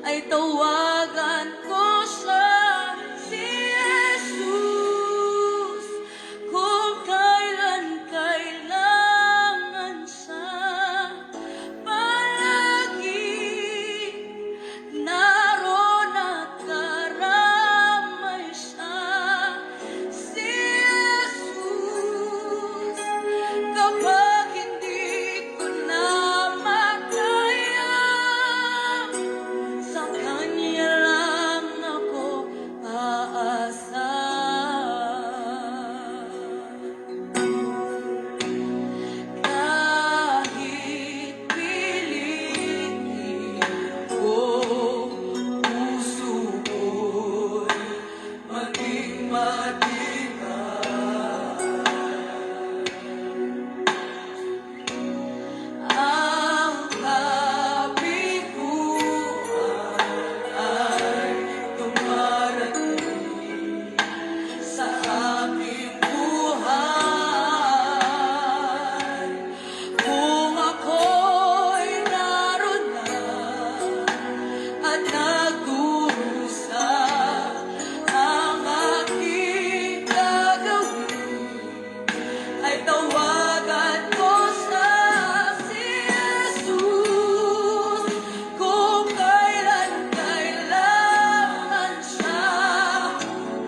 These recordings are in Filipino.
ay tawagan ko siya, si Jesus. Kung kailan kailangan siya, palagi naroon at karamay siya, si Jesus. Kapag hindi ko na makaya, sa Kanya lang ako aasa. Kahit pilitin ko, puso ko'y maging matibay. Ang kabiguan ay dumarating sa aking buhay. Kung ako'y naroon na at nagdurusa, ang aking gagawin ay tawagan ko sa si Jesus. Kung kailan kailangan siya,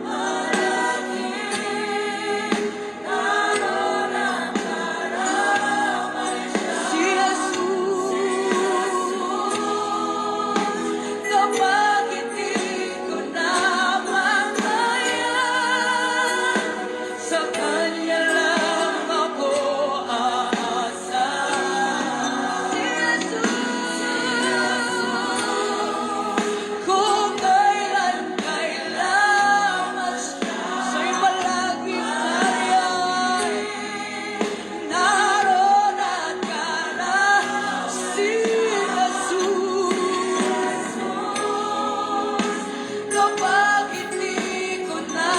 palaging naroon ang karamay siya, si Jesus. Kapag hindi ko na makaya, sa Kanya lang ako aasa, si Jesus. Kung kailan kailangan siya, siya'y palaging nariyan, naroon at karoon, si Jesus. Kapag hindi ko na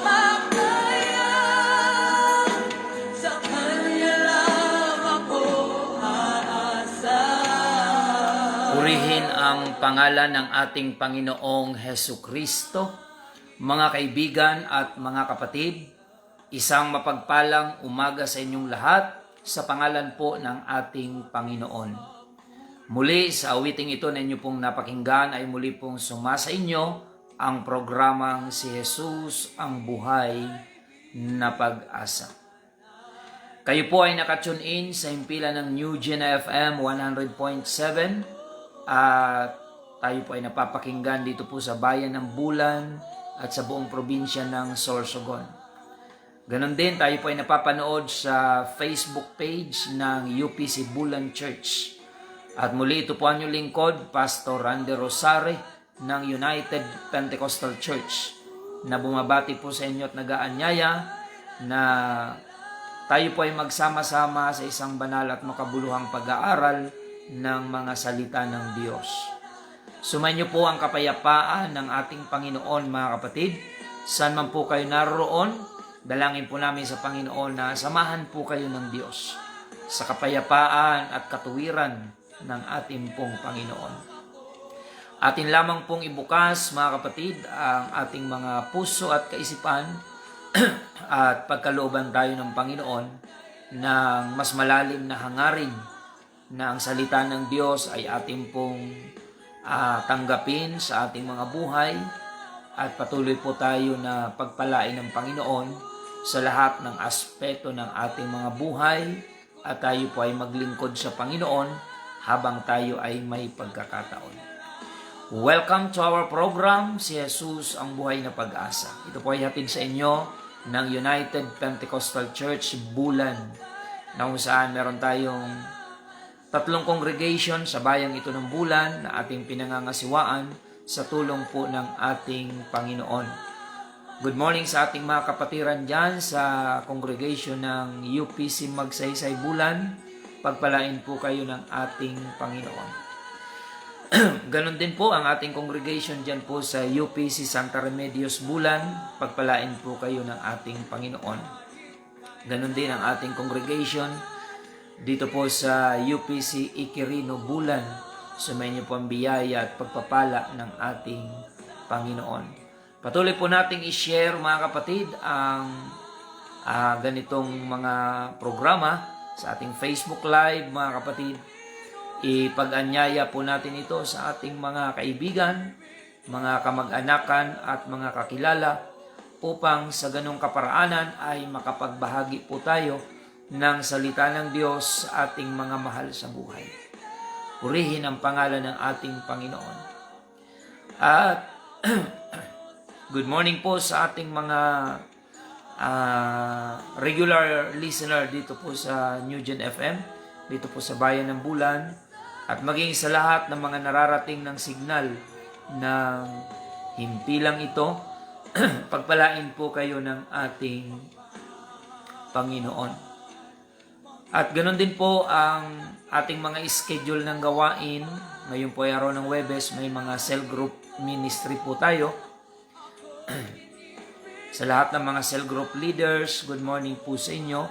makaya, sa Kanya lang ako aasa. Purihin ang pangalan ng ating Panginoong Hesu Kristo. Mga kaibigan at mga kapatid, isang mapagpalang umaga sa inyong lahat sa pangalan po ng ating Panginoon. Muli sa awiting ito na inyo pong napakinggan ay muli pong sumasa inyo ang programang si Jesus ang buhay na pag-asa. Kayo po ay nakatune in sa himpilan ng New Gina FM 100.7 at tayo po ay napapakinggan dito po sa bayan ng Bulan at sa buong probinsya ng Sorsogon. Ganon din, tayo po ay napapanood sa Facebook page ng UPC Bulan Church. At muli ito po ang inyong lingkod, Pastor Randy Rosare ng United Pentecostal Church, na bumabati po sa inyo at nag-aanyaya na tayo po ay magsama-sama sa isang banal at makabuluhang pag-aaral ng mga salita ng Diyos. Sumainyo po ang kapayapaan ng ating Panginoon, mga kapatid. Saan man po kayo naroon, dalangin po namin sa Panginoon na samahan po kayo ng Diyos sa kapayapaan at katuwiran ng ating pong Panginoon. Atin lamang pong ibukas, mga kapatid, ang ating mga puso at kaisipan at pagkalooban tayo ng Panginoon ng mas malalim na hangarin na ang salita ng Diyos ay ating pong tanggapin sa ating mga buhay at patuloy po tayo na pagpalain ng Panginoon sa lahat ng aspeto ng ating mga buhay at tayo po ay maglingkod sa Panginoon habang tayo ay may pagkakataon. Welcome to our program, si Jesus ang buhay na pag-asa. Ito po ay hatid sa inyo ng United Pentecostal Church Bulan, na kung saan meron tayong 3 congregation sa bayang ito ng Bulan na ating pinangangasiwaan sa tulong po ng ating Panginoon. Good morning sa ating mga kapatiran dyan sa congregation ng UPC Magsaysay Bulan. Pagpalain po kayo ng ating Panginoon. Ganon din po ang ating congregation dyan po sa UPC Santa Remedios Bulan. Pagpalain po kayo ng ating Panginoon. Ganon din ang ating congregation dito po sa UPC Iquirino Bulan. Sumayin niyo po ang biyaya at pagpapala ng ating Panginoon. Patuloy po nating i-share mga kapatid ang ganitong mga programa sa ating Facebook Live mga kapatid. Ipag-anyaya po natin ito sa ating mga kaibigan, mga kamag-anakan at mga kakilala upang sa ganong kaparaanan ay makapagbahagi po tayo ng salita ng Diyos sa ating mga mahal sa buhay. Purihin ang pangalan ng ating Panginoon. At good morning po sa ating mga regular listener dito po sa New Gen FM, dito po sa Bayan ng Bulan, at maging sa lahat ng mga nararating ng signal ng himpilang ito, pagpalain po kayo ng ating Panginoon. At ganoon din po ang ating mga schedule ng gawain. Ngayon po ay araw ng Huwebes, may mga cell group ministry po tayo. Sa lahat ng mga cell group leaders, good morning po sa inyo.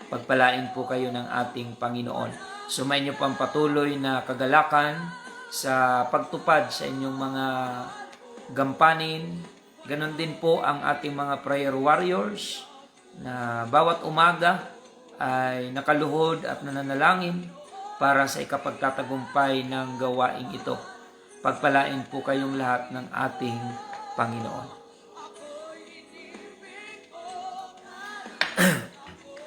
Pagpalain po kayo ng ating Panginoon. Sumayin niyo po ang patuloy na kagalakan sa pagtupad sa inyong mga gampanin. Ganon din po ang ating mga prayer warriors na bawat umaga ay nakaluhod at nananalangin para sa ikapagtatagumpay ng gawaing ito. Pagpalain po kayong lahat ng ating Panginoon.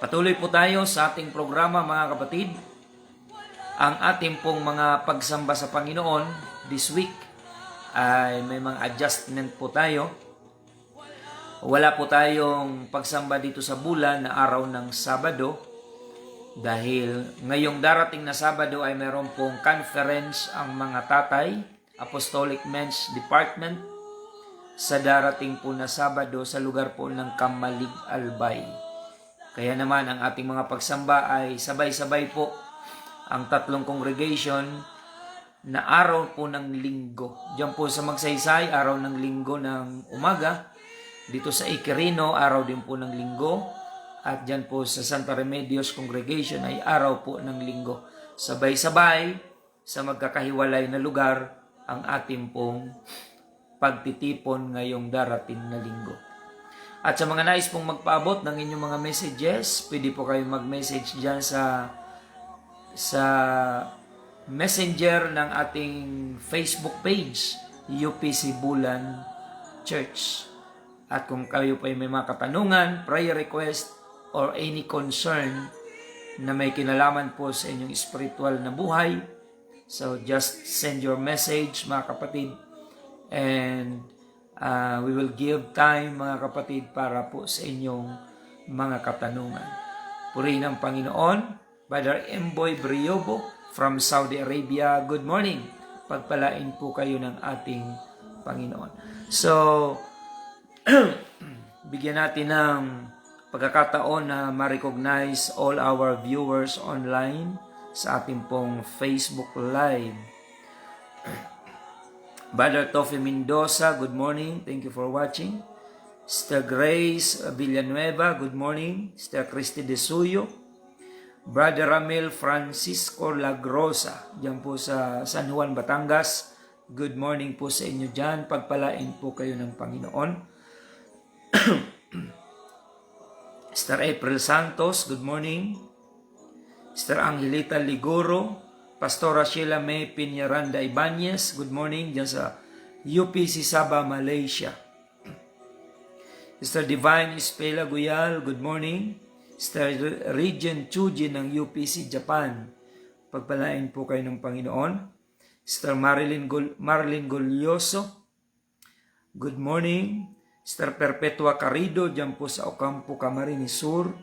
Patuloy po tayo sa ating programa mga kapatid. Ang ating pong mga pagsamba sa Panginoon this week ay may mga adjustment po tayo. Wala po tayong pagsamba dito sa bulan na araw ng Sabado dahil ngayong darating na Sabado ay meron pong conference ang mga tatay, Apostolic Men's Department sa darating po na Sabado sa lugar po ng Kamalig, Albay. Kaya naman ang ating mga pagsamba ay sabay-sabay po ang tatlong congregation na araw po ng linggo. Diyan po sa Magsaysay, araw ng linggo ng umaga. Dito sa Iquirino, araw din po ng linggo. At dyan po sa Santa Remedios Congregation ay araw po ng linggo. Sabay-sabay sa magkakahiwalay na lugar ang ating pong pagtitipon ngayong darating na linggo. At sa mga nais pong magpaabot ng inyong mga messages, pwede po kayo mag-message dyan sa messenger ng ating Facebook page, UPC Bulan Church. At kung kayo po ay may mga katanungan, prayer request, or any concern na may kinalaman po sa inyong spiritual na buhay, so just send your message mga kapatid and we will give time mga kapatid para po sa inyong mga katanungan. Purihin ang Panginoon. Brother Emboy Briobo from Saudi Arabia, good morning. Pagpalain po kayo ng ating Panginoon. So, bigyan natin ng pagkakataon na ma-recognize all our viewers online sa ating pong Facebook Live. Brother Tofi Mendoza, good morning. Thank you for watching. Sister Grace Villanueva, good morning. Sister Christy De Suyo. Brother Ramil Francisco Lagrosa, dyan po sa San Juan, Batangas. Good morning po sa inyo dyan. Pagpalain po kayo ng Panginoon. Sister April Santos, good morning. Sister Angelita Ligoro, Pastora Sheila May Piñaranda Ibanez, good morning dyan sa UPC Sabah, Malaysia. Sister Divine Espela Guyal, good morning. Sister Regent Chuji ng UPC Japan, pagpalain po kayo ng Panginoon. Sister Marlene Golyoso, good morning. Sister Perpetua Carido, dyan po sa Ocampo, Camarines Sur.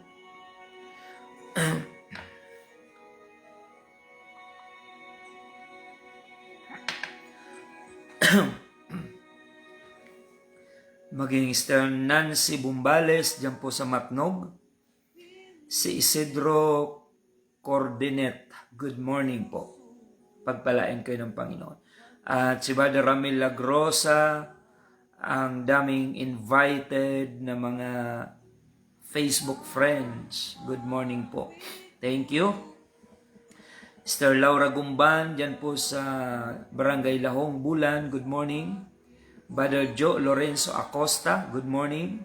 Maging Sister Nancy Bumbales, dyan po sa Matnog. Si Isidro Cordinet, good morning po. Pagpalain kayo ng Panginoon. At si Brother Ramil Lagrosa, ang daming invited na mga Facebook friends. Good morning po. Thank you. Sister Laura Gumban, dyan po sa Barangay Lahong, Bulan, good morning. Brother Joe Lorenzo Acosta, good morning.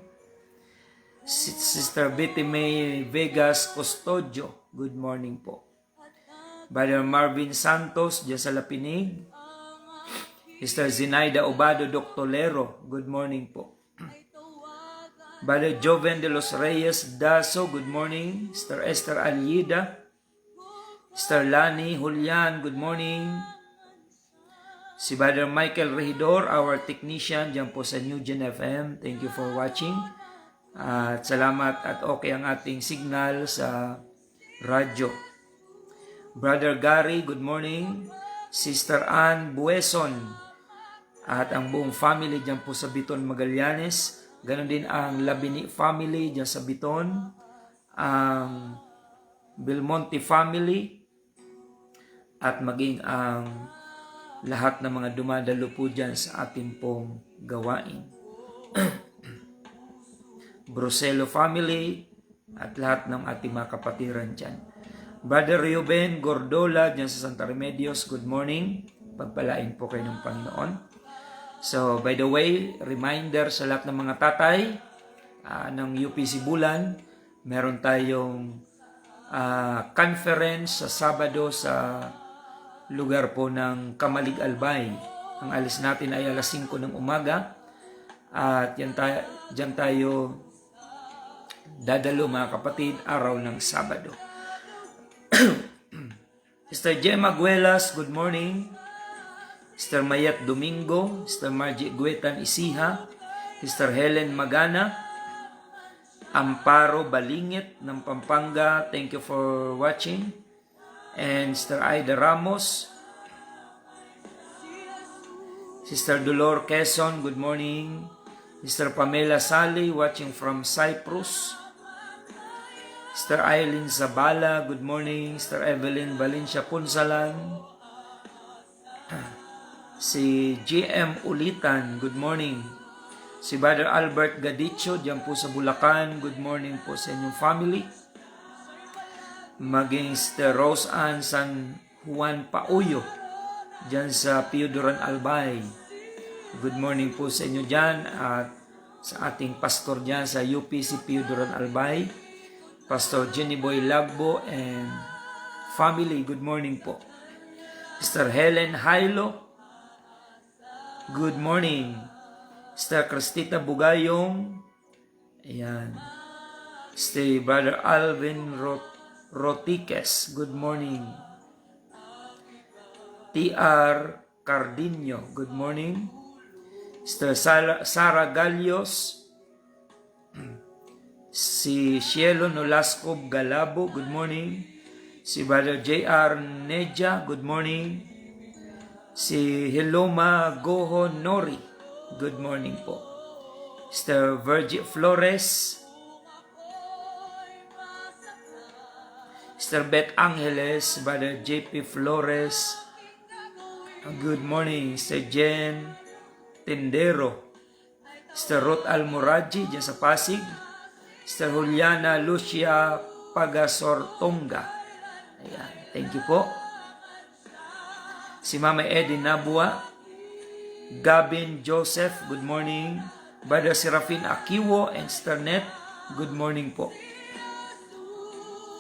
Sister Betty May Vegas Custodio, good morning po. Brother Marvin Santos, dyan sa Lapinig. Sister Zinaida Obado Doctolero, good morning po. Brother Joven de los Reyes Daso, good morning. Sister Esther Alida. Sister Lani Julian, good morning. Si Brother Michael Regidor, our technician dyan po sa New Gen FM. Thank you for watching. At salamat at okay ang ating signal sa radyo. Brother Gary, good morning. Sister Ann Bueson at ang buong family dyan po sa Biton, Magallanes. Ganon din ang Labini family dyan sa Biton. Ang Belmonte family. At maging ang lahat ng mga dumadalo po dyan sa ating pong gawain. Bruselo family at lahat ng ating mga kapatiran dyan. Brother Reuben Gordola dyan sa Santa Remedios, good morning. Pagpalain po kayo ng Panginoon. So, by the way, reminder sa lahat ng mga tatay ng UPC Bulan, meron tayong conference sa Sabado sa lugar po ng Kamalig Albay. Ang alis natin ay alas 5 ng umaga. At dyan tayo dadalo mga kapatid araw ng Sabado. Sister Gemma Guelas, good morning. Sister Mayat Domingo, Sister Margie Guetan Isiha, Sister Helen Magana, Amparo Balingit ng Pampanga, thank you for watching. And Sister Aida Ramos, Sister Dolor Quezon, good morning. Sister Pamela Sally, watching from Cyprus. Sister Eileen Zabala, good morning. Sister Evelyn Valencia Punsalan. Si GM Ulitan, good morning. Si Brother Albert Gadicho, dyan po sa Bulacan, good morning po sa inyong family. Maging Sister Rose Ann San Juan Pauyo, dyan sa Pioduran Albay. Good morning po sa inyo dyan at sa ating pastor dyan sa UPC Pioduran Albay, Pastor Jenny Boy Lagbo and family, good morning po. Sister Helen Hailo, good morning. Sister Cristita Bugayong, ayan. Stay Brother Alvin Rotiques, good morning. T.R. Cardinio, good morning. Sister Sara Galios, si Cielo Nolasco Galabo, good morning. Si Brother J.R. Neja, good morning. Si Hiloma Goho Nori, good morning po. Sister Virgie Flores, Sister Beth Angeles, Brother J.P. Flores, good morning. Sister Jen Tendero, Sister Ruth Almoraji dyan sa Pasig, Sister Juliana Lucia Pagasortonga, ayan, thank you po. Si Mama Eddie Nabua, Gabin Joseph, good morning. Brother Serafin Akiwo and Sister Net, good morning po.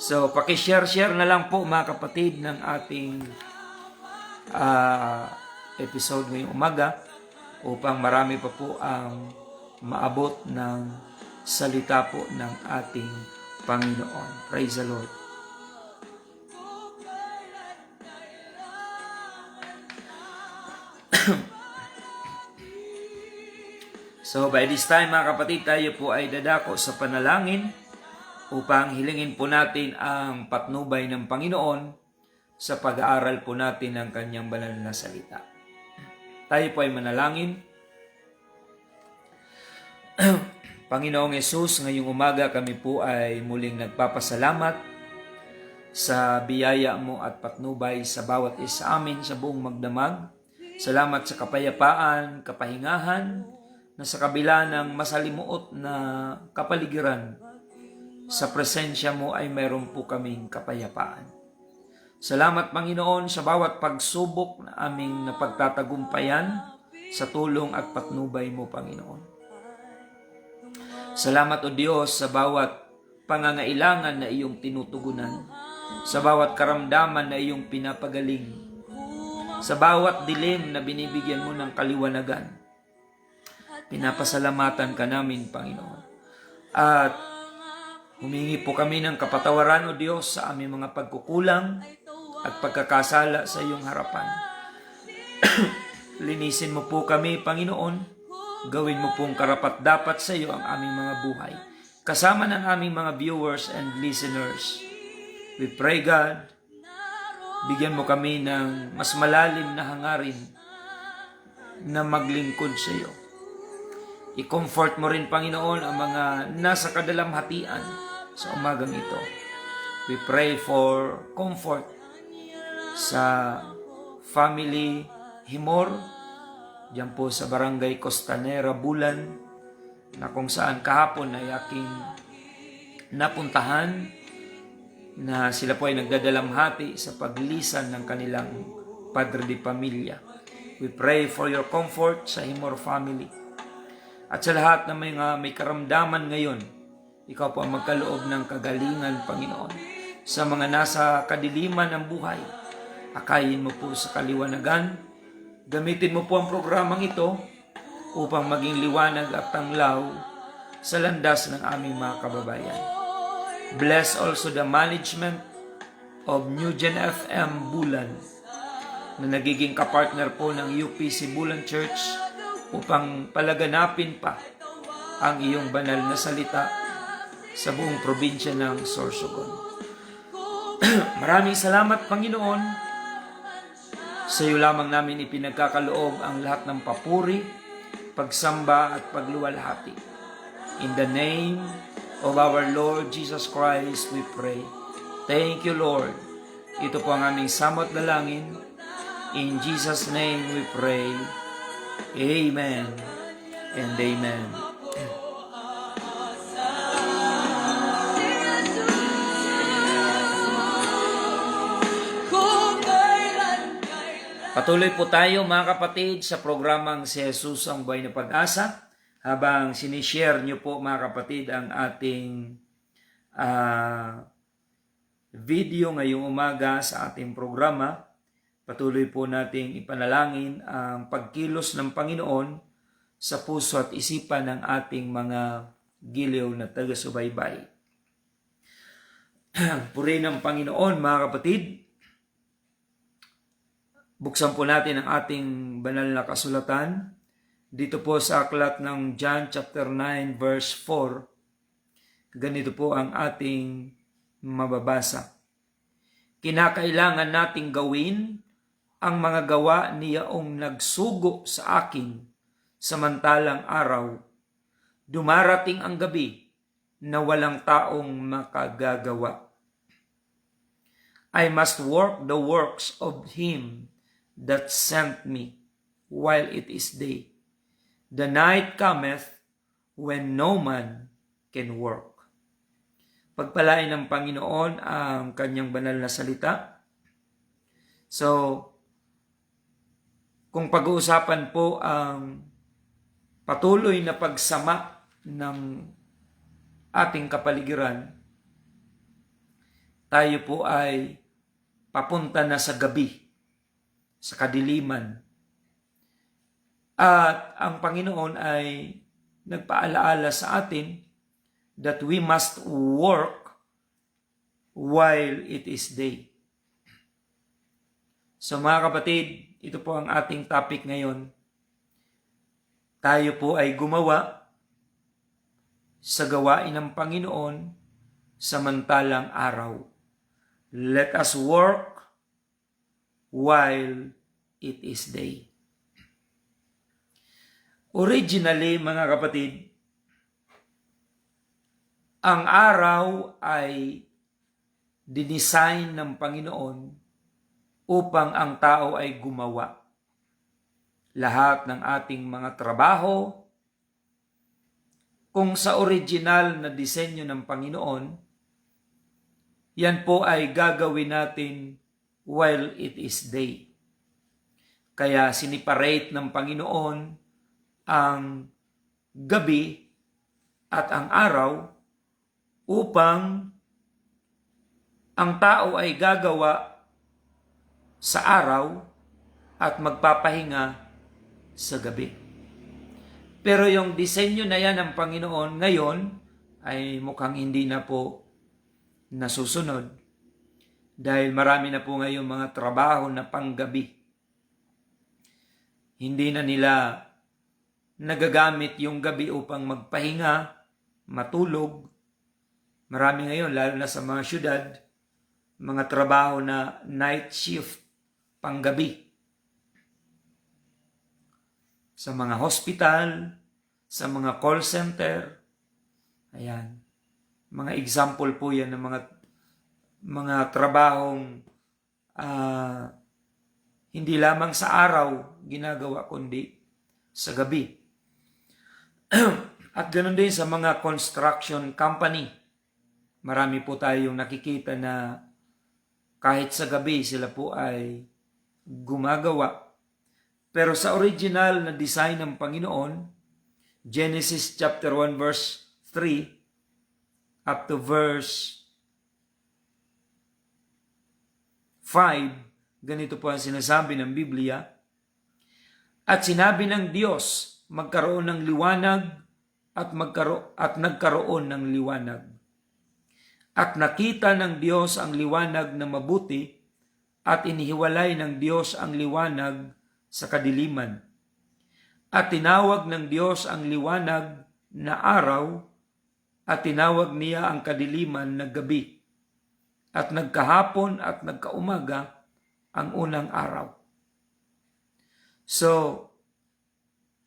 So, pakishare-share na lang po mga kapatid ng ating episode ngayong umaga upang marami pa po ang maabot ng salita po ng ating Panginoon. Praise the Lord. So by this time mga kapatid, tayo po ay dadako sa panalangin upang hilingin po natin ang patnubay ng Panginoon sa pag-aaral po natin ng kanyang banal na salita. Tayo po ay manalangin. Panginoong Yesus, ngayong umaga kami po ay muling nagpapasalamat sa biyaya mo at patnubay sa bawat isa amin sa buong magdamag. Salamat sa kapayapaan, kapahingahan, na sa kabila ng masalimuot na kapaligiran, sa presensya mo ay mayroon po kaming kapayapaan. Salamat, Panginoon, sa bawat pagsubok na aming napagtatagumpayan sa tulong at patnubay mo, Panginoon. Salamat, O Diyos, sa bawat pangangailangan na iyong tinutugunan, sa bawat karamdaman na iyong pinapagaling, sa bawat dilim na binibigyan mo ng kaliwanagan. Pinapasalamatan ka namin, Panginoon. At humingi po kami ng kapatawaran, O Diyos, sa aming mga pagkukulang at pagkakasala sa iyong harapan. Linisin mo po kami, Panginoon. Gawin mo pong karapat-dapat sa iyo ang aming mga buhay. Kasama ng aming mga viewers and listeners. We pray, God, bigyan mo kami ng mas malalim na hangarin na maglingkod sa iyo. I-comfort mo rin, Panginoon, ang mga nasa kadalamhatian sa umagang ito. We pray for comfort sa family Himor, diyan po sa Barangay Costanera, Bulan, na kung saan kahapon ay aking napuntahan na sila po ay nagdadalamhati sa paglisan ng kanilang padre de pamilya. We pray for your comfort sa Himor family. At sa lahat na may karamdaman ngayon, ikaw po ang magkaloob ng kagalingan, Panginoon. Sa mga nasa kadiliman ng buhay, akayin mo po sa kaliwanagan. Gamitin mo po ang programang ito upang maging liwanag at tanglaw sa landas ng aming mga kababayan. Bless also the management of New Gen FM Bulan na nagiging kapartner po ng UPC Bulan Church upang palaganapin pa ang iyong banal na salita sa buong probinsya ng Sorsogon. Maraming salamat, Panginoon. Sa iyo lamang namin ipinagkakaloob ang lahat ng papuri, pagsamba at pagluwalhati. In the name of our Lord Jesus Christ, we pray. Thank you, Lord. Ito po ang aming samot dalangin. In Jesus' name we pray. Amen and amen. Patuloy po tayo, mga kapatid, sa programang Si Jesus ang Buhay na Pag-asa. Habang sinishare nyo po, mga kapatid, ang ating video ngayong umaga sa ating programa, patuloy po nating ipanalangin ang pagkilos ng Panginoon sa puso at isipan ng ating mga giliw na taga-subaybay. Purihin ng Panginoon, mga kapatid. Buksan po natin ang ating banal na kasulatan. Dito po sa aklat ng John chapter 9 verse 4. Ganito po ang ating mababasa. Kinakailangan nating gawin ang mga gawa niyaong nagsugo sa akin samantalang araw. Dumarating ang gabi na walang taong makagagawa. I must work the works of Him that sent me while it is day. The night cometh when no man can work. Pagpalain ng Panginoon ang kanyang banal na salita. So, kung pag-uusapan po ang patuloy na pagsama ng ating kapaligiran, tayo po ay papunta na sa gabi, sa kadiliman. At ang Panginoon ay nagpaalaala sa atin that we must work while it is day. So mga kapatid, ito po ang ating topic ngayon. Tayo po ay gumawa sa gawain ng Panginoon samantalang araw. Let us work while it is day. Originally, mga kapatid, ang araw ay dinesign ng Panginoon upang ang tao ay gumawa. Lahat ng ating mga trabaho, kung sa original na disenyo ng Panginoon, yan po ay gagawin natin while it is day. Kaya siniparate ng Panginoon ang gabi at ang araw upang ang tao ay gagawa sa araw at magpapahinga sa gabi. Pero yung disenyo na yan ng Panginoon ngayon ay mukhang hindi na po nasusunod dahil marami na po ngayon mga trabaho na panggabi. Hindi na nila nagagamit yung gabi upang magpahinga, matulog. Marami ngayon, lalo na sa mga syudad, mga trabaho na night shift, panggabi. Sa mga hospital, sa mga call center. Ayan. Mga example po yan ng mga trabahong hindi lamang sa araw ginagawa kundi sa gabi. At ganoon din sa mga construction company. Marami po tayong nakikita na kahit sa gabi sila po ay gumagawa. Pero sa original na design ng Panginoon, Genesis chapter 1 verse 3 up to verse 5, ganito po ang sinasabi ng Biblia. At sinabi ng Diyos, magkaroon ng liwanag at nagkaroon ng liwanag. At nakita ng Diyos ang liwanag na mabuti at inihiwalay ng Diyos ang liwanag sa kadiliman. At tinawag ng Diyos ang liwanag na araw at tinawag niya ang kadiliman na gabi. At nagkahapon at nagkaumaga ang unang araw. So,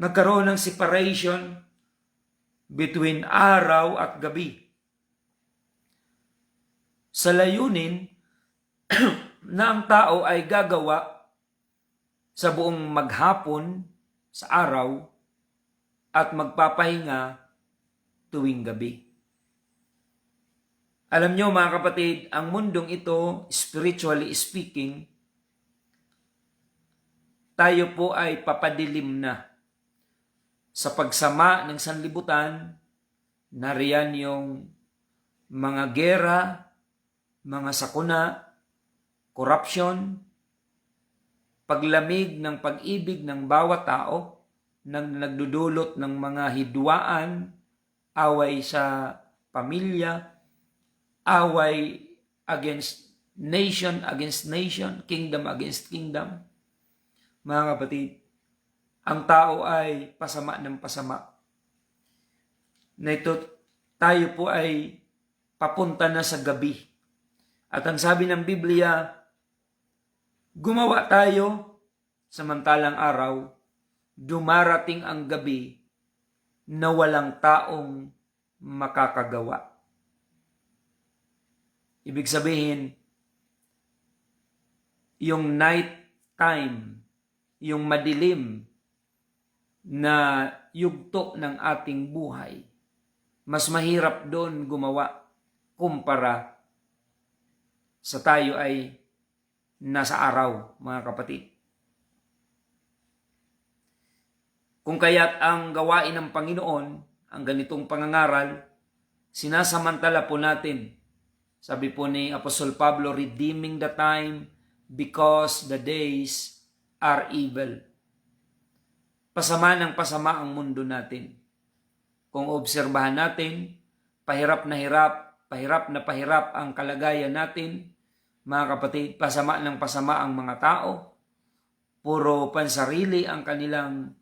nagkaroon ng separation between araw at gabi. Sa layunin na ang tao ay gagawa sa buong maghapon sa araw at magpapahinga tuwing gabi. Alam nyo mga kapatid, ang mundong ito, spiritually speaking, tayo po ay papadilim na. Sa pagsama ng sanlibutan, nariyan yung mga gera, mga sakuna, corruption, paglamig ng pag-ibig ng bawat tao, nang nagdudulot ng mga hidwaan, away sa pamilya, away against nation, kingdom against kingdom. Mga kapatid, ang tao ay pasama ng pasama. Na ito, tayo po ay papunta na sa gabi. At ang sabi ng Biblia, gumawa tayo samantalang araw, dumarating ang gabi na walang taong makakagawa. Ibig sabihin, yung night time, yung madilim na yugto ng ating buhay, mas mahirap doon gumawa kumpara sa tayo ay nasa araw, mga kapatid. Kung kaya't ang gawain ng Panginoon, ang ganitong pangangaral, sinasamantala po natin. Sabi po ni Apostol Pablo, redeeming the time because the days are evil. Pasama ng pasama ang mundo natin. Kung obserbahan natin, pahirap na pahirap ang kalagayan natin, mga kapatid, pasama ng pasama ang mga tao, puro pansarili ang kanilang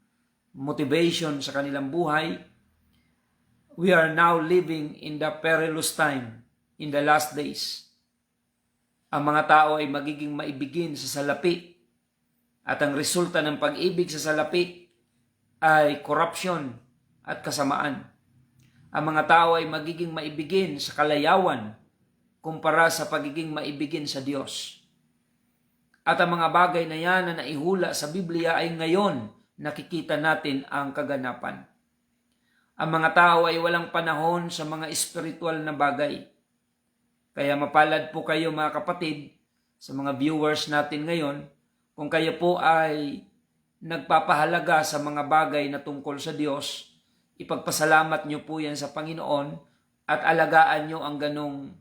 motivation sa kanilang buhay. We are now living in the perilous time, in the last days. Ang mga tao ay magiging maibigin sa salapi at ang resulta ng pag-ibig sa salapi ay corruption at kasamaan. Ang mga tao ay magiging maibigin sa kalayawan kumpara sa pagiging maibigin sa Diyos. At ang mga bagay na yan na naihula sa Biblia ay ngayon nakikita natin ang kaganapan. Ang mga tao ay walang panahon sa mga espiritual na bagay. Kaya mapalad po kayo mga kapatid, sa mga viewers natin ngayon, kung kayo po ay nagpapahalaga sa mga bagay na tungkol sa Diyos, ipagpasalamat nyo po yan sa Panginoon at alagaan nyo ang ganong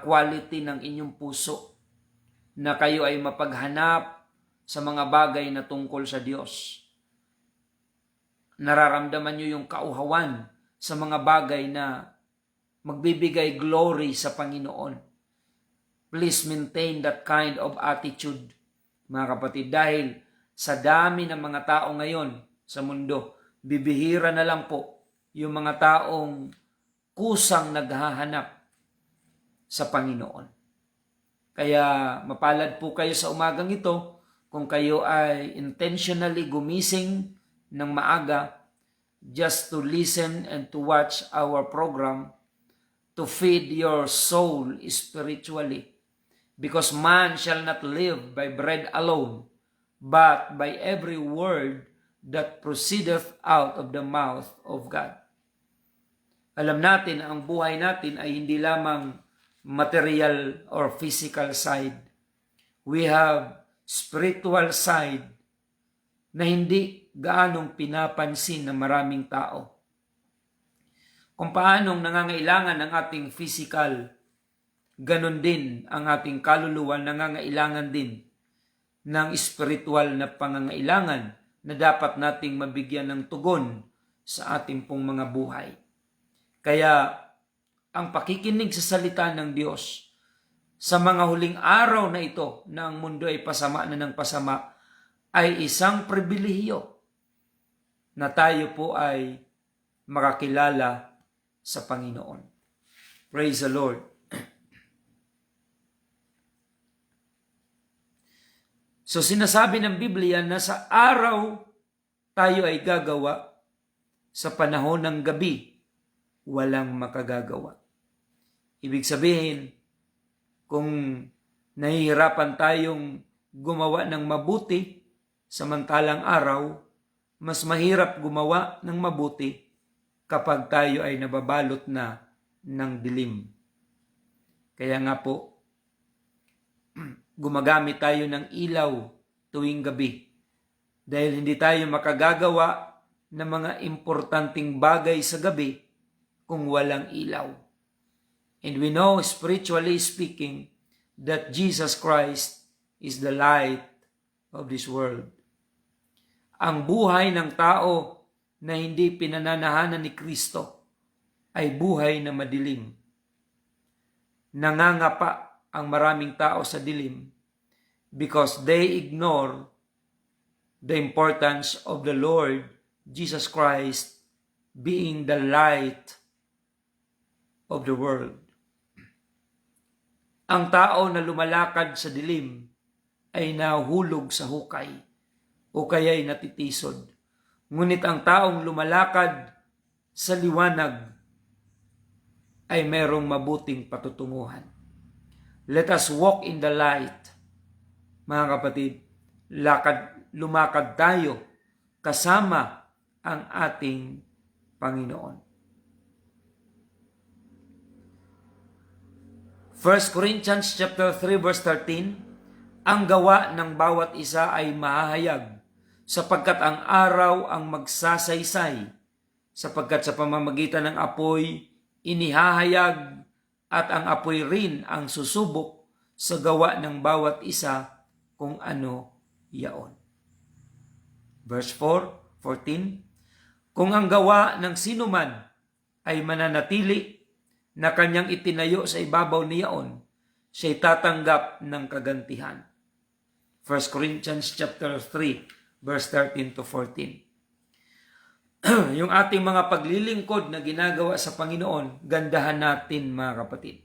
quality ng inyong puso na kayo ay mapaghanap sa mga bagay na tungkol sa Diyos. Nararamdaman nyo yung kauhawan sa mga bagay na magbibigay glory sa Panginoon. Please maintain that kind of attitude, mga kapatid, dahil sa dami ng mga tao ngayon sa mundo, bibihira na lang po yung mga taong kusang naghahanap sa Panginoon. Kaya mapalad po kayo sa umagang ito kung kayo ay intentionally gumising ng maaga just to listen and to watch our program to feed your soul spiritually. Because man shall not live by bread alone, but by every word that proceedeth out of the mouth of God. Alam natin na ang buhay natin ay hindi lamang material or physical side. We have spiritual side na hindi gaanong pinapansin ng maraming tao. Kung paanong nangangailangan ng ating physical, ganon din ang ating kaluluwa nangangailangan din ng spiritual na pangangailangan na dapat nating mabigyan ng tugon sa ating pong mga buhay. Kaya ang pakikinig sa salita ng Diyos sa mga huling araw na ito na ang mundo ay pasama na ng pasama ay isang pribilehiyo na tayo po ay makakilala sa Panginoon. Praise the Lord. So sinasabi ng Biblia na sa araw tayo ay gagawa, sa panahon ng gabi walang makagagawa. Ibig sabihin, kung nahihirapan tayong gumawa ng mabuti samantalang araw, mas mahirap gumawa ng mabuti kapag tayo ay nababalot na ng dilim. Kaya nga po, gumagamit tayo ng ilaw tuwing gabi dahil hindi tayo makagagawa ng mga importanteng bagay sa gabi kung walang ilaw. And we know, spiritually speaking, that Jesus Christ is the light of this world. Ang buhay ng tao na hindi pinananahanan ni Kristo ay buhay na madilim. Nangangapa ang maraming tao sa dilim because they ignore the importance of the Lord Jesus Christ being the light of the world. Ang tao na lumalakad sa dilim ay nahulog sa hukay o kaya'y natitisod. Ngunit ang taong lumalakad sa liwanag ay merong mabuting patutunguhan. Let us walk in the light. Mga kapatid, lumakad tayo kasama ang ating Panginoon. 1 Corinthians chapter 3 verse 13, ang gawa ng bawat isa ay mahahayag, sapagkat ang araw ang magsasaysay, sapagkat sa pamamagitan ng apoy, inihahayag at ang apoy rin ang susubok sa gawa ng bawat isa kung ano yaon. Verse 14, kung ang gawa ng sinuman ay mananatili na kanyang itinayo sa ibabaw niyaon, siya'y tatanggap ng kagantihan. 1 Corinthians chapter 3, verse 13 to 14. Yung ating mga paglilingkod na ginagawa sa Panginoon, gandahan natin mga kapatid.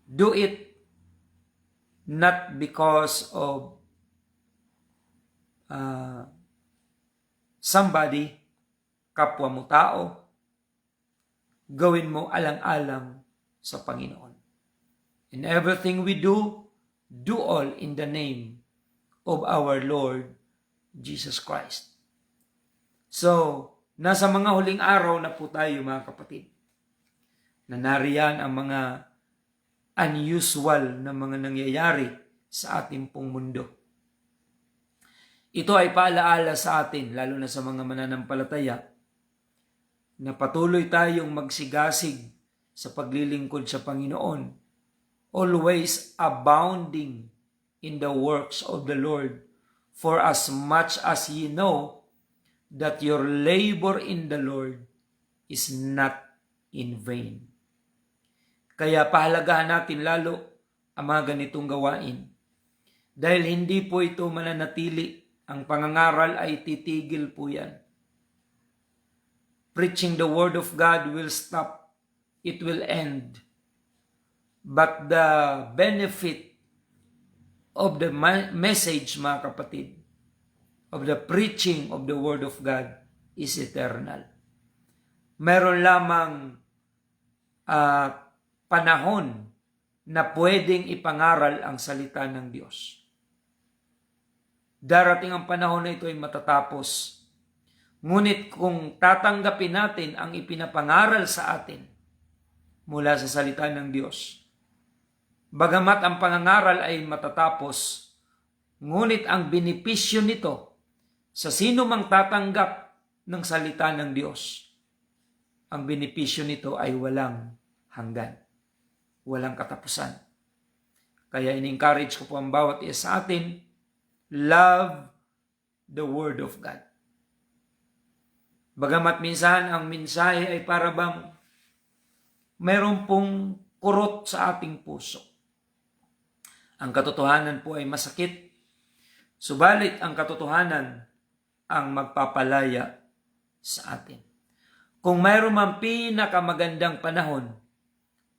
Do it not because of somebody, kapwa mo tao. Gawin mo alang-alang sa Panginoon. In everything we do, do all in the name of our Lord Jesus Christ. So, nasa mga huling araw na po tayo mga kapatid. Na nariyan ang mga unusual na mga nangyayari sa ating pong mundo. Ito ay paalaala sa atin, lalo na sa mga mananampalataya, na patuloy tayong magsigasig sa paglilingkod sa Panginoon, always abounding in the works of the Lord, for as much as ye know that your labor in the Lord is not in vain. Kaya pahalagahan natin lalo ang mga ganitong gawain. Dahil hindi po ito mananatili, ang pangangaral ay titigil po yan. Preaching the Word of God will stop. It will end. But the benefit of the message, mga kapatid, of the preaching of the Word of God is eternal. Meron lamang panahon na pwedeng ipangaral ang salita ng Diyos. Darating ang panahon na ito ay matatapos. Ngunit kung tatanggapin natin ang ipinapangaral sa atin mula sa salita ng Diyos, bagamat ang pangangaral ay matatapos, ngunit ang benepisyo nito sa sino mang tatanggap ng salita ng Diyos, ang benepisyo nito ay walang hanggan, walang katapusan. Kaya in-encourage ko po ang bawat isa sa atin, love the Word of God. Bagamat minsan ang mensahe ay para bang mayroon pong kurot sa ating puso. Ang katotohanan po ay masakit, subalit ang katotohanan ang magpapalaya sa atin. Kung mayroon mang pinakamagandang panahon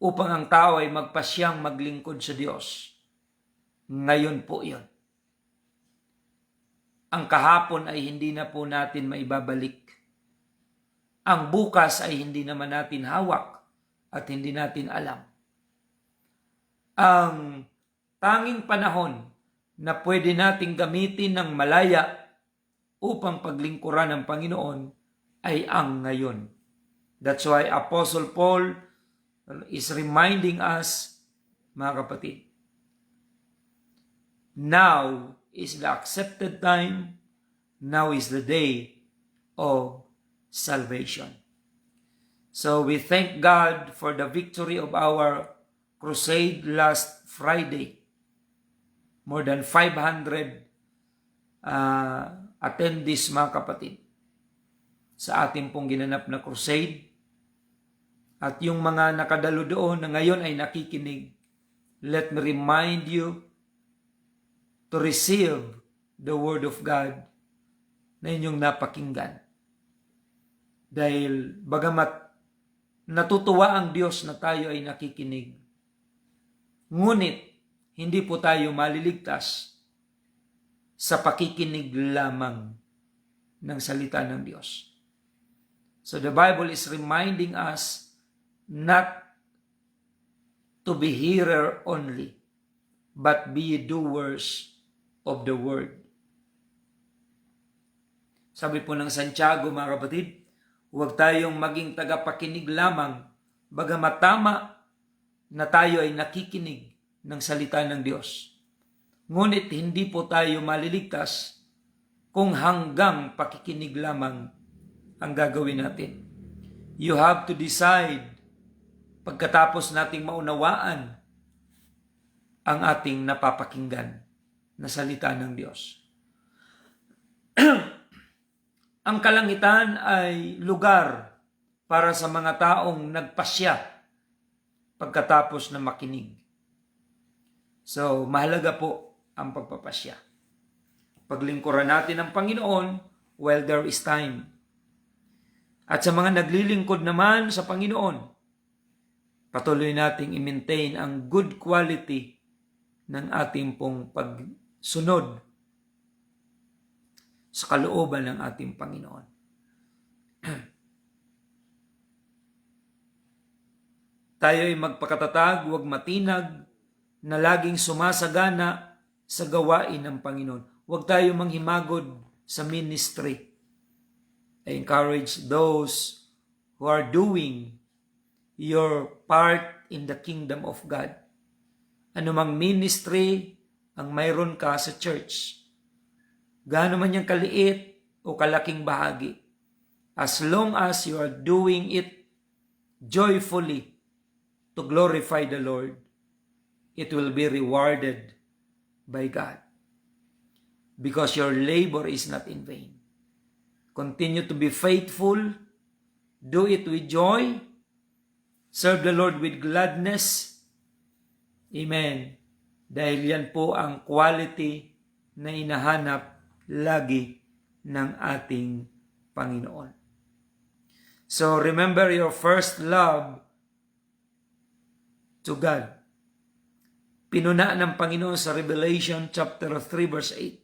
upang ang tao ay magpasyang maglingkod sa Diyos, ngayon po iyon. Ang kahapon ay hindi na po natin maibabalik. Ang bukas ay hindi naman natin hawak at hindi natin alam. Ang tanging panahon na pwede nating gamitin ng malaya upang paglingkuran ng Panginoon ay ang ngayon. That's why Apostle Paul is reminding us, mga kapatid, now is the accepted time, now is the day of salvation. So we thank God for the victory of our crusade last Friday. More than 500 attendees, mga kapatid, sa ating pong ginanap na crusade. At yung mga nakadalo doon na ngayon ay nakikinig, let me remind you to receive the Word of God na inyong napakinggan. Dahil bagamat natutuwa ang Diyos na tayo ay nakikinig, ngunit hindi po tayo maliligtas sa pakikinig lamang ng salita ng Diyos. So the Bible is reminding us not to be hearer only, but be doers of the word. Sabi po ng Santiago, mga kapatid, huwag tayong maging tagapakinig lamang, bagamat tama na tayo ay nakikinig ng salita ng Diyos. Ngunit hindi po tayo maliligtas kung hanggang pakikinig lamang ang gagawin natin. You have to decide, pagkatapos nating maunawaan ang ating napapakinggan na salita ng Diyos. Ang kalangitan ay lugar para sa mga taong nagpasya pagkatapos na makinig. So, mahalaga po ang pagpapasya. Paglingkuran natin ang Panginoon while there is time. At sa mga naglilingkod naman sa Panginoon, patuloy nating i-maintain ang good quality ng ating pong pagsunod sa kalooban ng ating Panginoon. Tayo ay magpakatatag, huwag matinag, na laging sumasagana sa gawain ng Panginoon. Huwag tayo manghimagod sa ministry. I encourage those who are doing your part in the kingdom of God. Anumang ministry ang mayroon ka sa church. Gaano man yung kaliit o kalaking bahagi. As long as you are doing it joyfully to glorify the Lord, it will be rewarded by God. Because your labor is not in vain. Continue to be faithful. Do it with joy. Serve the Lord with gladness. Amen. Dahil yan po ang quality na hinahanap lagi ng ating Panginoon. So remember your first love to God. Pinuna ng Panginoon sa Revelation chapter 3 verse 8.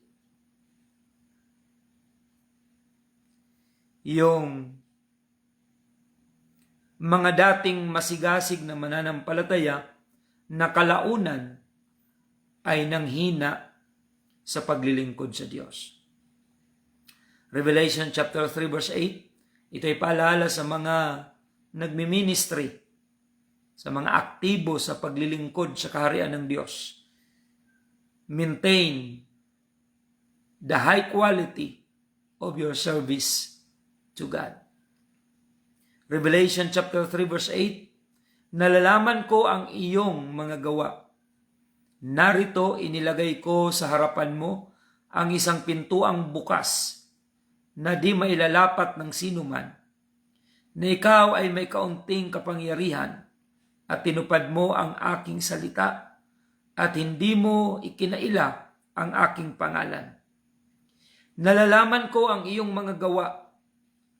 Yung mga dating masigasig na mananampalataya na kalaunan ay nanghina sa paglilingkod sa Diyos. Revelation chapter 3 verse 8, ito ay paalala sa mga nagmi-ministry, sa mga aktibo sa paglilingkod sa kaharian ng Diyos. Maintain the high quality of your service to God. Revelation chapter 3 verse 8, nalalaman ko ang iyong mga gawa. Narito inilagay ko sa harapan mo ang isang pintuang bukas na di mailalapat ng sinuman, na ikaw ay may kaunting kapangyarihan at tinupad mo ang aking salita at hindi mo ikinaila ang aking pangalan. Nalalaman ko ang iyong mga gawa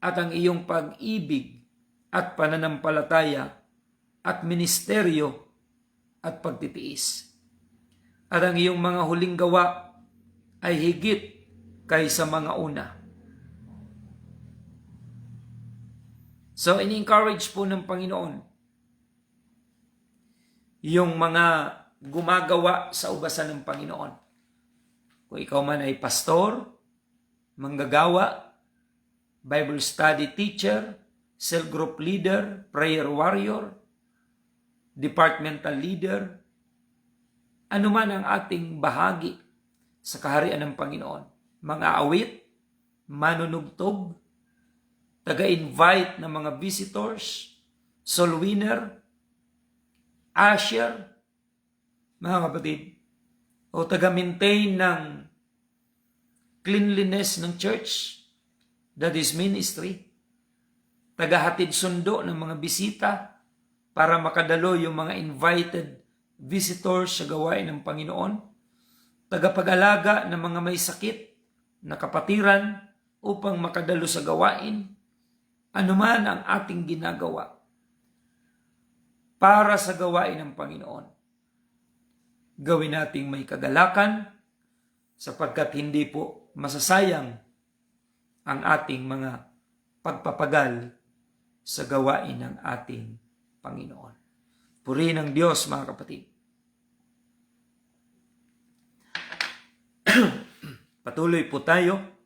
at ang iyong pag-ibig at pananampalataya at ministeryo at pagtitiis. At ang iyong mga huling gawa ay higit kaysa mga una. So, in-encourage po ng Panginoon yung mga gumagawa sa ubasan ng Panginoon. Kung ikaw man ay pastor, manggagawa, Bible study teacher, cell group leader, prayer warrior, departmental leader, anuman ang ating bahagi sa kaharian ng Panginoon. Mga awit, manunugtog, taga-invite ng mga visitors, soul winner, usher, mga kapatid, o taga-maintain ng cleanliness ng church, that is ministry, tagahatid sundo ng mga bisita para makadalo yung mga invited visitors sa gawain ng Panginoon, tagapag-alaga ng mga may sakit na kapatiran upang makadalo sa gawain, anuman ang ating ginagawa para sa gawain ng Panginoon. Gawin nating may kagalakan sapagkat hindi po masasayang ang ating mga pagpapagal sa gawain ng ating Panginoon. Purihin ang Diyos, mga kapatid. Patuloy po tayo.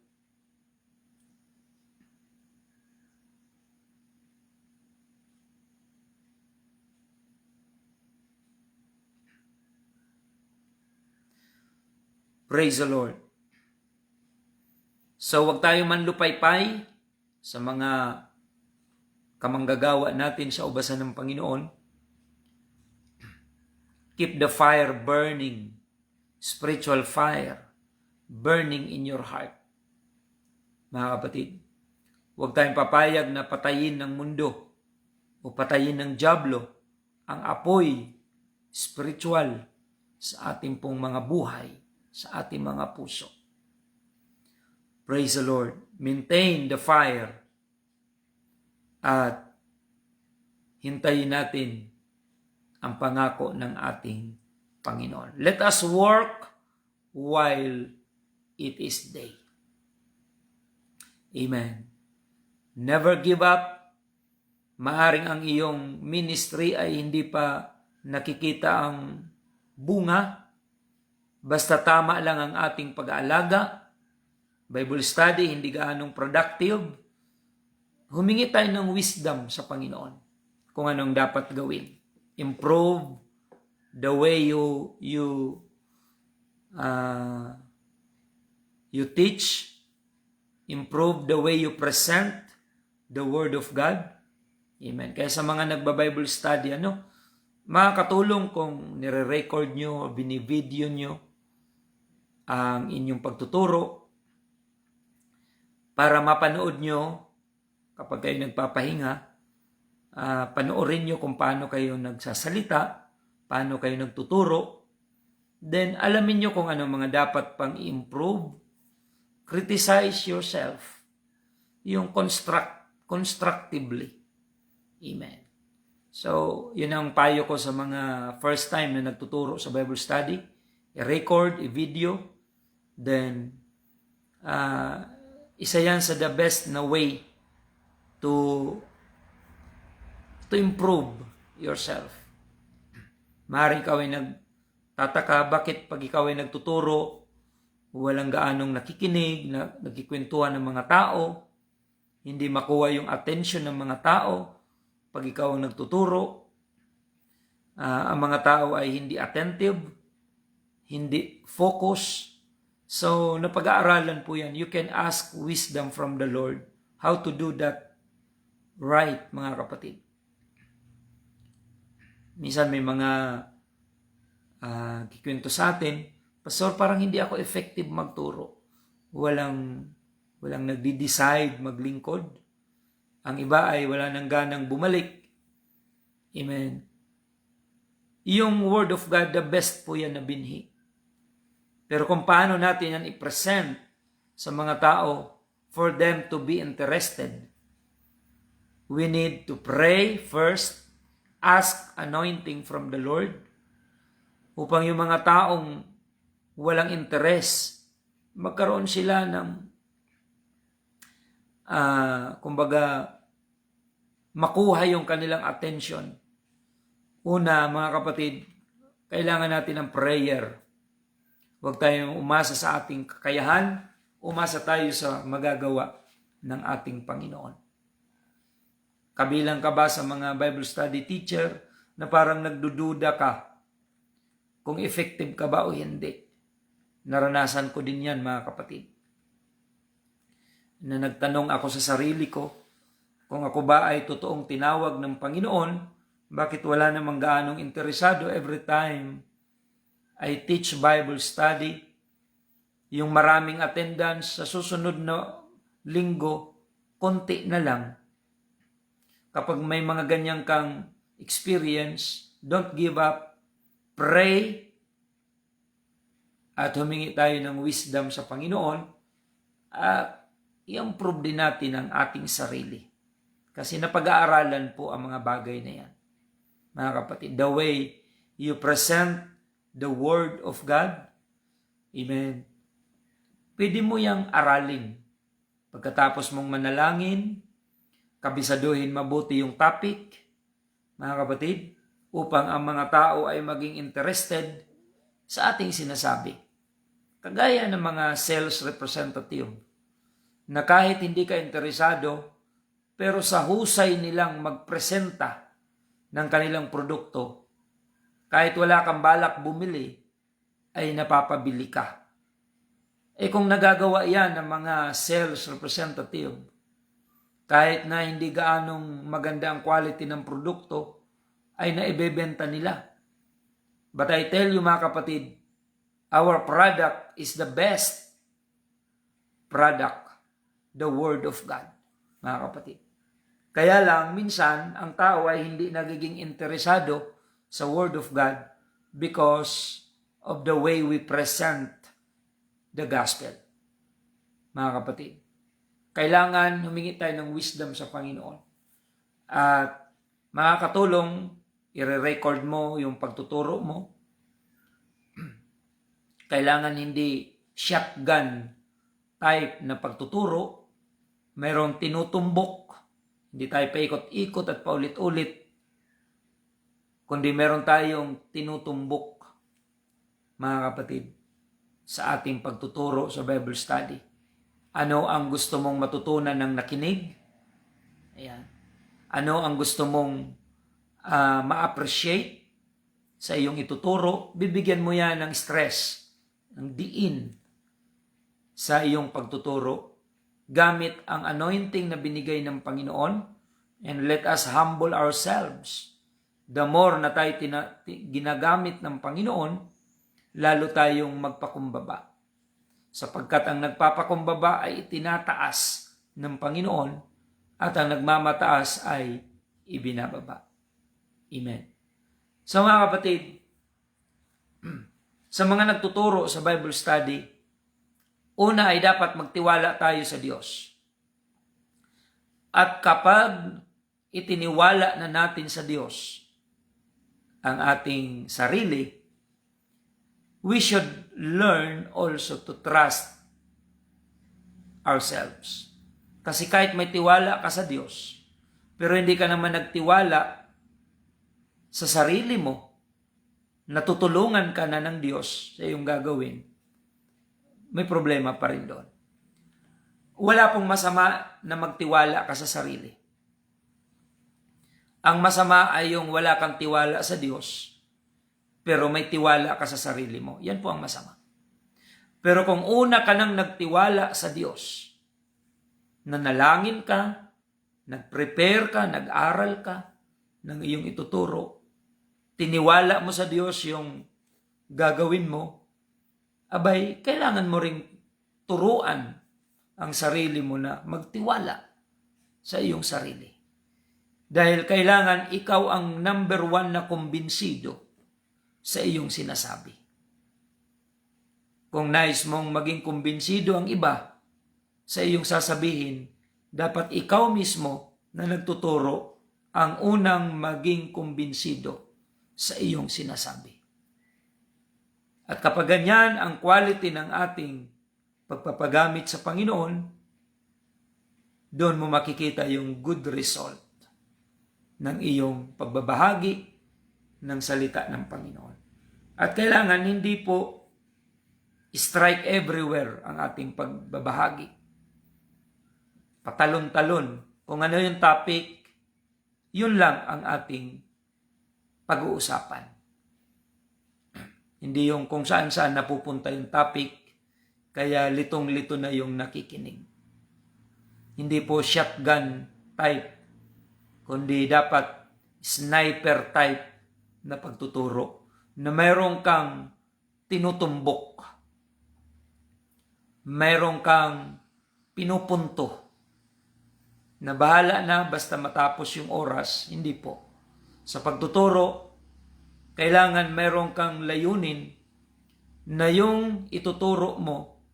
Praise the Lord. So, wag tayo manlupaypay sa mga kamanggagawa natin sa ubasan ng Panginoon. Keep the fire burning, spiritual fire burning in your heart. Mga kapatid, huwag tayong papayag na patayin ng mundo o patayin ng dyablo ang apoy spiritual sa ating pong mga buhay, sa ating mga puso. Praise the Lord. Maintain the fire at hintayin natin ang pangako ng ating Panginoon. Let us work while it is day. Amen. Never give up. Maaring ang iyong ministry ay hindi pa nakikita ang bunga. Basta tama lang ang ating pag-aalaga. Bible study, hindi gaanong productive. Humingi tayo ng wisdom sa Panginoon kung anong dapat gawin. Improve the way you uh, you teach, improve the way you present the Word of God. Amen. Kaya sa mga nagba-Bible study, makakatulong kung nire-record nyo o binivideo nyo ang inyong pagtuturo para mapanood nyo kapag kayo nagpapahinga. Panoorin nyo kung paano kayo nagsasalita, paano kayo nagtuturo. Then, alamin nyo kung ano mga dapat pang i-improve. Criticize yourself. Yung constructively. Amen. So, yun ang payo ko sa mga first time na nagtuturo sa Bible study. I-record, i-video. Then, isa yan sa the best na way to improve yourself. Maaaring ikaw ay nagtataka, bakit pag ikaw ay nagtuturo, walang gaanong nakikinig, nagkikwentuhan ng mga tao, hindi makuha yung attention ng mga tao pag ikaw ang nagtuturo. Ang mga tao ay hindi attentive, hindi focus. So, napag-aaralan po yan. You can ask wisdom from the Lord how to do that right, mga kapatid. Minsan may mga kikwento sa atin, Pastor, parang hindi ako effective magturo. Walang nagdi-decide maglingkod. Ang iba ay wala nang ganang bumalik. Amen. Yung Word of God, the best po yan na binhi. Pero kung paano natin yan i-present sa mga tao for them to be interested, we need to pray first, ask anointing from the Lord, upang yung mga taong walang interes, magkaroon sila ng kumbaga makuha yung kanilang attention. Una, mga kapatid, kailangan natin ng prayer. Huwag tayong umasa sa ating kakayahan, umasa tayo sa magagawa ng ating Panginoon. Kabilang ka ba sa mga Bible study teacher na parang nagdududa ka kung effective ka ba o hindi? Naranasan ko din yan, mga kapatid. Na nagtanong ako sa sarili ko kung ako ba ay totoong tinawag ng Panginoon, bakit wala namang gaanong interesado every time I teach Bible study, yung maraming attendance sa susunod na linggo, konti na lang. Kapag may mga ganyang kang experience, don't give up. Pray at humingi tayo ng wisdom sa Panginoon at i-improve din natin ang ating sarili. Kasi napag-aaralan po ang mga bagay na yan. Mga kapatid, the way you present the Word of God, amen, pwede mo yang aralin. Pagkatapos mong manalangin, kabisaduhin mabuti yung topic, mga kapatid, upang ang mga tao ay maging interested sa ating sinasabi. Kagaya ng mga sales representative, na kahit hindi ka interesado, pero sa husay nilang magpresenta ng kanilang produkto, kahit wala kang balak bumili, ay napapabili ka. Kung nagagawa yan ng mga sales representative, kahit na hindi gaanong maganda ang quality ng produkto, ay naibebenta nila. But I tell you, mga kapatid, our product is the best product, the Word of God, mga kapatid. Kaya lang, minsan, ang tao ay hindi nagiging interesado sa Word of God because of the way we present the gospel. Mga kapatid, kailangan humingi tayo ng wisdom sa Panginoon. At makakatulong, i-record mo yung pagtuturo mo. Kailangan hindi shotgun type na pagtuturo. Mayroong tinutumbok. Hindi tayo paikot-ikot at paulit-ulit. Kundi meron tayong tinutumbok, mga kapatid, sa ating pagtuturo sa Bible study. Ano ang gusto mong matutunan ng nakinig? Ayan. Ano ang gusto mong ma-appreciate sa iyong ituturo? Bibigyan mo yan ng stress. ng diin sa iyong pagtuturo gamit ang anointing na binigay ng Panginoon, and let us humble ourselves. The more na tayo ginagamit ng Panginoon, lalo tayong magpakumbaba. Sapagkat ang nagpapakumbaba ay itinataas ng Panginoon at ang nagmamataas ay ibinababa. Amen. So mga kapatid, sa mga nagtuturo sa Bible study, una ay dapat magtiwala tayo sa Diyos. At kapag itiniwala na natin sa Diyos ang ating sarili, we should learn also to trust ourselves. Kasi kahit may tiwala ka sa Diyos, pero hindi ka naman nagtiwala sa sarili mo, natutulungan ka na ng Diyos sa iyong gagawin, may problema pa rin doon. Wala pong masama na magtiwala ka sa sarili. Ang masama ay yung wala kang tiwala sa Diyos, pero may tiwala ka sa sarili mo. Yan po ang masama. Pero kung una ka nang nagtiwala sa Diyos, nanalangin ka, nag-prepare ka, nag-aral ka ng iyong ituturo, tiniwala mo sa Diyos yung gagawin mo, abay, kailangan mo ring turuan ang sarili mo na magtiwala sa iyong sarili. Dahil kailangan ikaw ang number one na kumbinsido sa iyong sinasabi. Kung nais mong maging kumbinsido ang iba sa iyong sasabihin, dapat ikaw mismo na nagtuturo ang unang maging kumbinsido sa iyong sinasabi. At kapag ganyan ang quality ng ating pagpapagamit sa Panginoon, doon mo makikita yung good result ng iyong pagbabahagi ng salita ng Panginoon. At kailangan hindi po strike everywhere ang ating pagbabahagi. Patalon-talon. Kung ano yung topic, yun lang ang ating pag-uusapan. Hindi yung kung saan-saan napupunta yung topic, kaya litong-lito na yung nakikinig. Hindi po shotgun type, kundi dapat sniper type na pagtuturo, na mayroong kang tinutumbok, mayroong kang pinupunto, na bahala na basta matapos yung oras. Hindi po. Sa pagtuturo, kailangan mayroong kang layunin na yung ituturo mo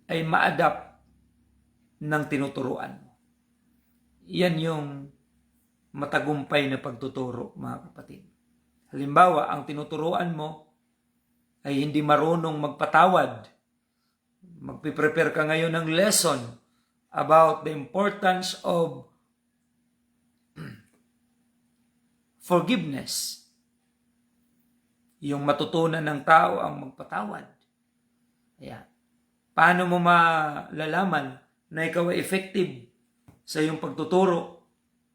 ay ma-adapt ng tinuturuan mo. Yan yung matagumpay na pagtuturo, mga kapatid. Halimbawa, ang tinuturuan mo ay hindi marunong magpatawad. Magpiprepare ka ngayon ng lesson about the importance of forgiveness. Yung matutunan ng tao ang magpatawad. Ayan. Paano mo malalaman na ikaw ay effective sa iyong pagtuturo?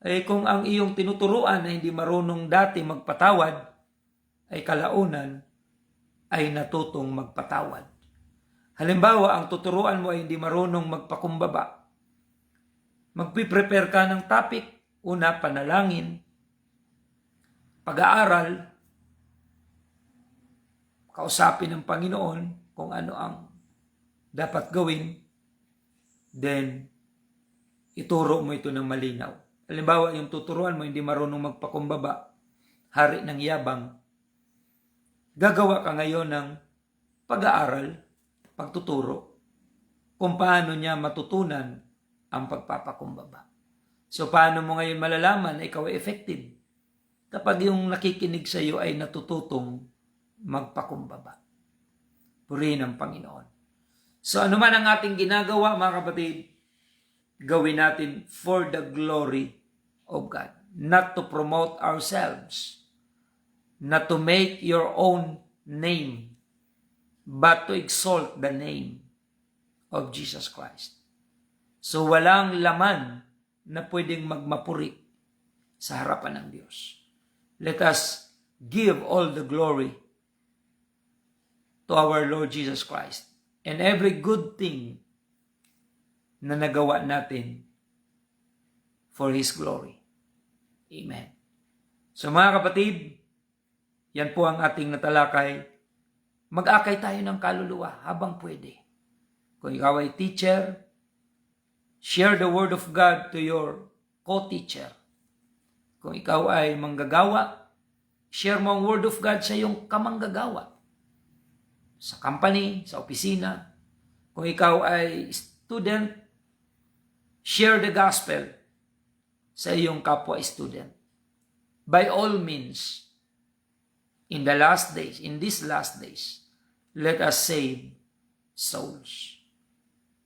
Ay kung ang iyong tinuturuan na hindi marunong dati magpatawad, ay kalaunan ay natutong magpatawad. Halimbawa, ang tuturuan mo ay hindi marunong magpakumbaba. Magpiprepare ka ng topic, una, panalangin, pag-aaral, kausapin ng Panginoon kung ano ang dapat gawin, then ituro mo ito ng malinaw. Halimbawa, yung tuturuan mo hindi marunong magpakumbaba, hari ng yabang, gagawa ka ngayon ng pag-aaral, pagtuturo, kung paano niya matutunan ang pagpapakumbaba. So, paano mo ngayon malalaman na ikaw ay effective? Kapag yung nakikinig sa iyo ay natututong magpakumbaba. Purihin ang Panginoon. So, ano man ang ating ginagawa, mga kapatid, gawin natin for the glory of God. Not to promote ourselves. Not to make your own name, but to exalt the name of Jesus Christ. So, walang laman na pwedeng magmapuri sa harapan ng Diyos. Let us give all the glory to our Lord Jesus Christ. And every good thing na nagawa natin for His glory. Amen. So mga kapatid, yan po ang ating natalakay. Mag-akay tayo ng kaluluwa habang pwede. Kung ikaw ay teacher, share the Word of God to your co-teacher. Kung ikaw ay manggagawa, share mo ang Word of God sa iyong kamanggagawa. Sa company, sa opisina. Kung ikaw ay student, share the gospel sa iyong kapwa-student. By all means, in these last days, let us save souls.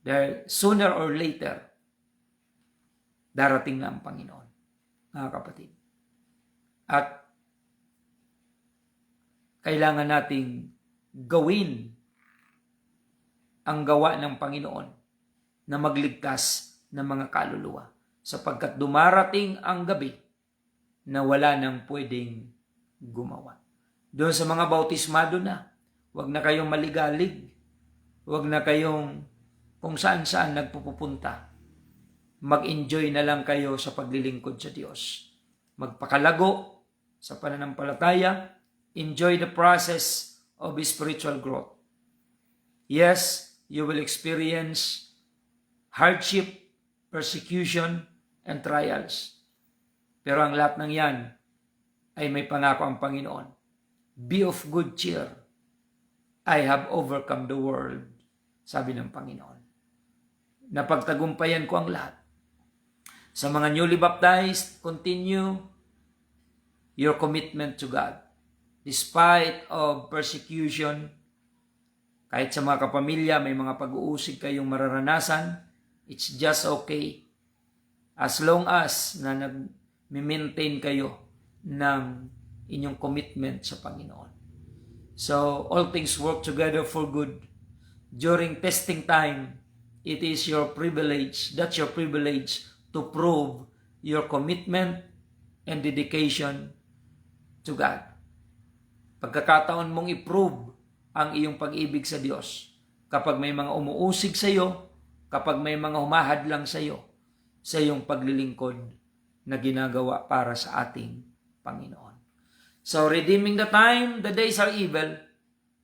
Dahil sooner or later, darating na ang Panginoon, mga kapatid. At kailangan nating gawin ang gawa ng Panginoon na magligtas ng mga kaluluwa. Sapagkat dumarating ang gabi na wala nang pwedeng gumawa. Doon sa mga bautismado na, huwag na kayong maligalig. Huwag na kayong kung saan-saan nagpupunta. Mag-enjoy na lang kayo sa paglilingkod sa Diyos. Magpakalago sa pananampalataya. Enjoy the process of spiritual growth. Yes, you will experience hardship, persecution, and trials. Pero ang lahat ng yan ay may pangako ang Panginoon. Be of good cheer. I have overcome the world, sabi ng Panginoon. Napagtagumpayan ko ang lahat. Sa mga newly baptized, continue your commitment to God. Despite of persecution, kahit sa mga kapamilya, may mga pag-uusig kayong mararanasan, it's just okay. As long as na nag-maintain kayo ng inyong commitment sa Panginoon. So, all things work together for good. During testing time, it is your privilege, that's your privilege to prove your commitment and dedication to God. Pagkakataon mong i-prove ang iyong pag-ibig sa Diyos. Kapag may mga umuusig sa iyo, kapag may mga humahadlang sa iyo, sa iyong paglilingkod na ginagawa para sa ating Panginoon. So, redeeming the time, the days are evil.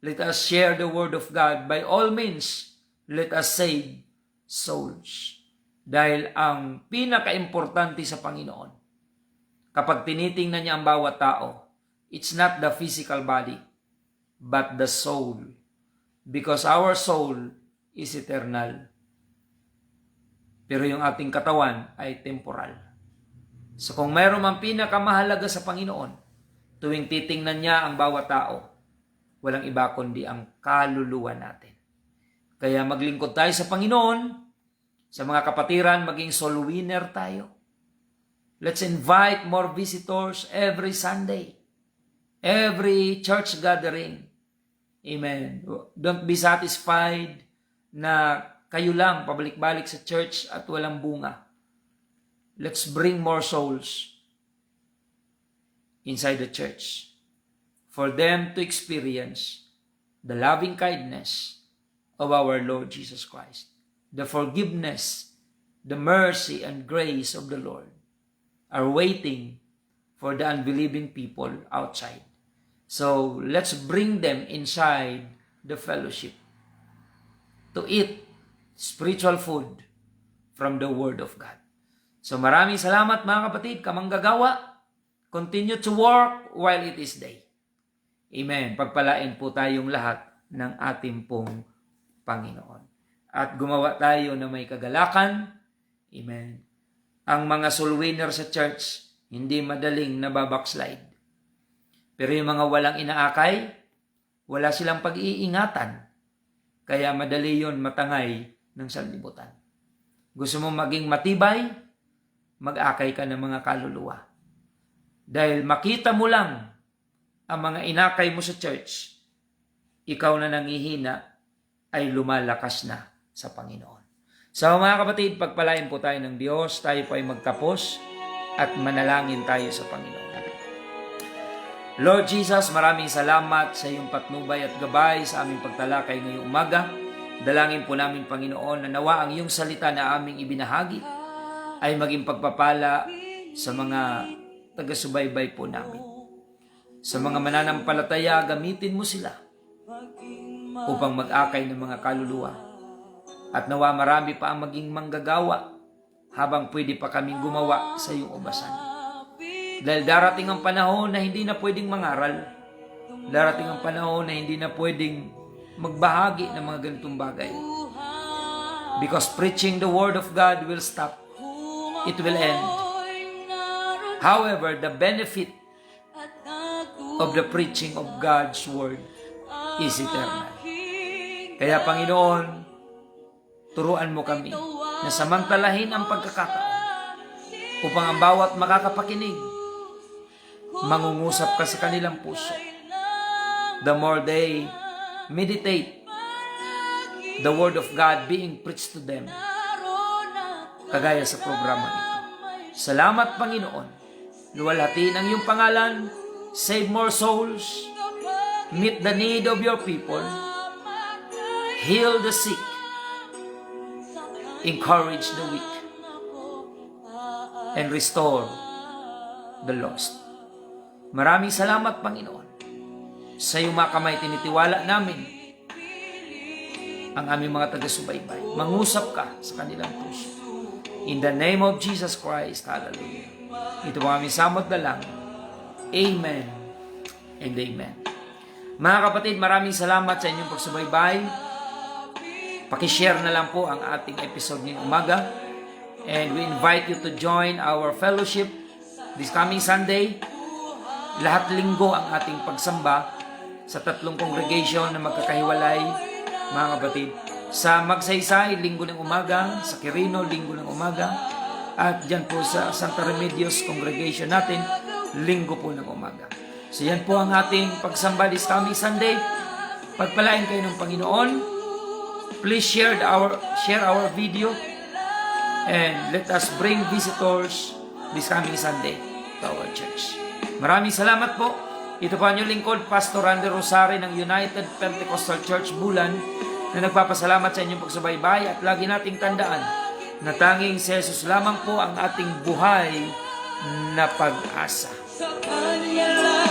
Let us share the Word of God. By all means, let us save souls. Dahil ang pinaka-importante sa Panginoon, kapag tinitingnan niya ang bawat tao, it's not the physical body, but the soul. Because our soul is eternal. Pero yung ating katawan ay temporal. So kung mayroon mang pinakamahalaga sa Panginoon, tuwing titingnan niya ang bawat tao, walang iba kundi ang kaluluwa natin. Kaya maglingkod tayo sa Panginoon, sa mga kapatiran, maging soul winner tayo. Let's invite more visitors every Sunday, every church gathering. Amen. Don't be satisfied na kayo lang pabalik-balik sa church at walang bunga. Let's bring more souls inside the church for them to experience the loving kindness of our Lord Jesus Christ, the forgiveness, the mercy and grace of the Lord are waiting for the unbelieving people outside. So let's bring them inside the fellowship to eat spiritual food from the Word of God. So maraming salamat mga kapatid, kamanggagawa. Continue to work while it is day. Amen. Pagpalain po tayong lahat ng ating pong Panginoon. At gumawa tayo na may kagalakan. Amen. Ang mga soul winner sa church, hindi madaling nababackslide. Pero yung mga walang inaakay, wala silang pag-iingatan. Kaya madali yon matangay ng sanlibutan. Gusto mo maging matibay, mag-akay ka ng mga kaluluwa. Dahil makita mo lang ang mga inakay mo sa church, ikaw na nangihina ay lumalakas na sa Panginoon. So mga kapatid, pagpalain po tayo ng Diyos, tayo po ay magtapos at manalangin tayo sa Panginoon. Lord Jesus, maraming salamat sa iyong patnubay at gabay sa aming pagtalakay ngayong umaga. Dalangin po namin, Panginoon, na nawa ang iyong salita na aming ibinahagi ay maging pagpapala sa mga taga-subaybay po namin. Sa mga mananampalataya, gamitin mo sila upang mag-akay ng mga kaluluwa. At nawa marami pa ang maging manggagawa habang pwede pa kaming gumawa sa iyong ubasan. Dahil darating ang panahon na hindi na pwedeng mangaral. Darating ang panahon na hindi na pwedeng magbahagi ng mga ganitong bagay. Because preaching the Word of God will stop. It will end. However, the benefit of the preaching of God's Word is eternal. Kaya Panginoon, turuan mo kami na samantalahin ang pagkakataon upang ang bawat makakapakinig, mangungusap ka sa kanilang puso. The more they meditate the Word of God being preached to them, kagaya sa programa ito. Salamat, Panginoon. Luwalhatiin ang iyong pangalan. Save more souls. Meet the need of your people. Heal the sick. Encourage the weak. And restore the lost. Maraming salamat, Panginoon. Sa iyong mga kamay tinitiwala namin ang aming mga taga-subaybay. Mangusap ka sa kanilang puso. In the name of Jesus Christ, hallelujah. Ito po aming samot na lang. Amen and amen. Mga kapatid, maraming salamat sa inyong pagsubaybay. Pakishare na lang po ang ating episode ngayong umaga. And we invite you to join our fellowship this coming Sunday. Lahat linggo ang ating pagsamba sa 3 congregation na magkakahiwalay, mga kapatid. Sa Magsaysay, linggo ng umaga. Sa Quirino, linggo ng umaga. At dyan po sa Santa Remedios congregation natin, linggo po ng umaga. So yan po ang ating pagsamba this coming Sunday. Pagpalain kayo ng Panginoon. Please share our video. And let us bring visitors this coming Sunday to our church. Maraming salamat po. Ito po ang inyong lingkod, Pastor Randy Rosari ng United Pentecostal Church Bulan, na nagpapasalamat sa inyong pagsubaybay at lagi nating tandaan na tanging si Jesus lamang po ang ating buhay na pag-asa. Sa Kanya lang